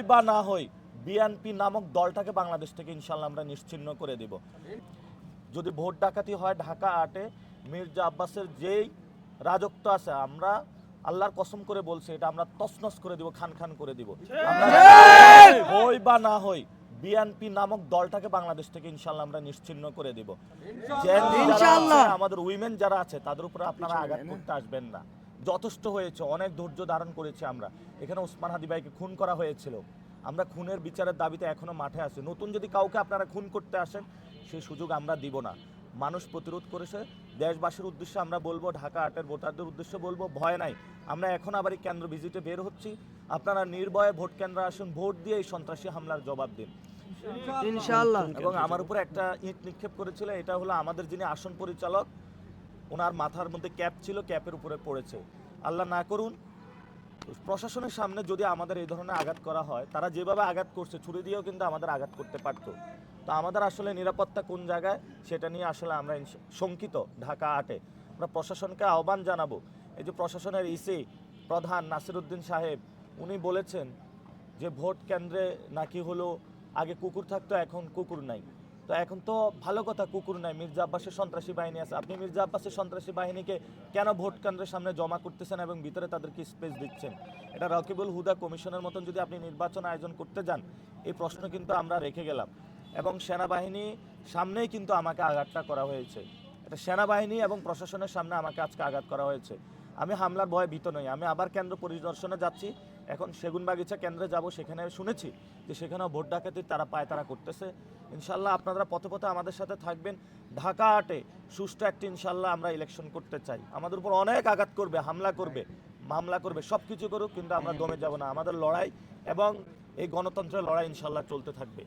বা না হই, বিএনপি নামক দলটাকে বাংলাদেশ থেকে ইনশাল্লাহ আমরা নিশ্চিহ্ন করে দিব। যদি ভোট ডাকাতি হয় ঢাকা 8-এ, মির্জা আব্বাসের যেই রাজত্ব আছে, আমরা আল্লাহর কসম করে বলছি এটা আমরা তছনছ করে দিব, খান খান করে দিব। হই বা না হই, বিএনপি নামক দলটাকে বাংলাদেশ থেকে ইনশাল্লাহ আমরা নিশ্চিহ্ন করে দিব। আমাদের উইমেন যারা আছে তাদের উপরে আপনারা আঘাত করতে আসবেন না। যথেষ্ট হয়েছে, অনেক ধৈর্য ধারণ করেছি আমরা। এখানে ওসমান হাদি ভাইকে খুন করা হয়েছিল, আমরা খুনের বিচারের দাবিতে এখনো মাঠে আছি। নতুন যদি কাউকে আপনারা খুন করতে আসেন, সেই সুযোগ আমরা দিব না। মানুষ প্রতিরোধ করেছে। দেশবাসীর উদ্দেশ্যে আমরা বলবো, ঢাকা 8-এর ভোটারদের উদ্দেশ্যে বলবো, ভয় নাই। আমরা এখন আবার এই কেন্দ্র ভিজিটে বের হচ্ছি। আপনারা নির্ভয়ে ভোট কেন্দ্রে আসুন, ভোট দিয়ে এই সন্ত্রাসী হামলার জবাব দিন ইনশাআল্লাহ। এবং আমার উপরে একটা ইট নিক্ষেপ করেছিল, এটা হলো আমাদের যিনি আসন পরিচালক, ওনার মাথার মধ্যে ক্যাপ ছিল, ক্যাপের উপরে পড়েছে। আল্লাহ না করুন প্রশাসনের সামনে যদি আমাদের এই ধরনের আঘাত করা হয়, তারা যেভাবে আঘাত করছে ছুরি দিয়েও কিন্তু আমাদের আঘাত করতে পারতো। তো আমাদের আসলে নিরাপত্তা কোন জায়গায় সেটা নিয়ে আসলে আমরা শঙ্কিত। ঢাকা 8-এ আমরা প্রশাসনকে আহ্বান জানাবো। এই যে প্রশাসনের ইসি প্রধান নাসিরউদ্দিন সাহেব, উনি বলেছেন যে ভোট কেন্দ্রে নাকি হলো আগে কুকুর থাকতো, এখন কুকুর নাই। তো এখন তো ভালো কথা, কুকুর নাই, মির্জা আব্বাসের সন্ত্রাসী বাহিনী আছে। আপনি মির্জা আব্বাসের সন্ত্রাসী বাহিনীকে কেন ভোট কেন্দ্রের সামনে জমা করতেছেন এবং ভিতরে তাদেরকে স্পেস দিচ্ছেন? এটা রকিবুল হুদা কমিশনের মতন যদি আপনি নির্বাচন আয়োজন করতে যান, এই প্রশ্ন কিন্তু আমরা রেখে গেলাম। এবং সেনাবাহিনী সামনেই কিন্তু আমাকে আঘাতটা করা হয়েছে। এটা সেনাবাহিনী এবং প্রশাসনের সামনে আমাকে আজকে আঘাত করা হয়েছে। আমি হামলার ভয়ে ভীত নই। আমি আবার কেন্দ্র পরিদর্শনে যাচ্ছি, এখন সেগুনবাগিচা কেন্দ্রে যাব। সেখানে শুনেছি যে সেখানেও ভোট ডাকাতি তারা পায়তারা করতেছে। ইনশাল্লাহ আপনারা পথে পথে আমাদের সাথে থাকবেন। ঢাকা 8-এ সুষ্ঠু একটি ইনশাল্লাহ আমরা ইলেকশন করতে চাই। আমাদের উপর অনেক আঘাত করবে, হামলা করবে, মামলা করবে, সব কিছু করুক, কিন্তু আমরা দমে যাব না। আমাদের লড়াই এবং এই গণতন্ত্রের লড়াই ইনশাল্লাহ চলতে থাকবে।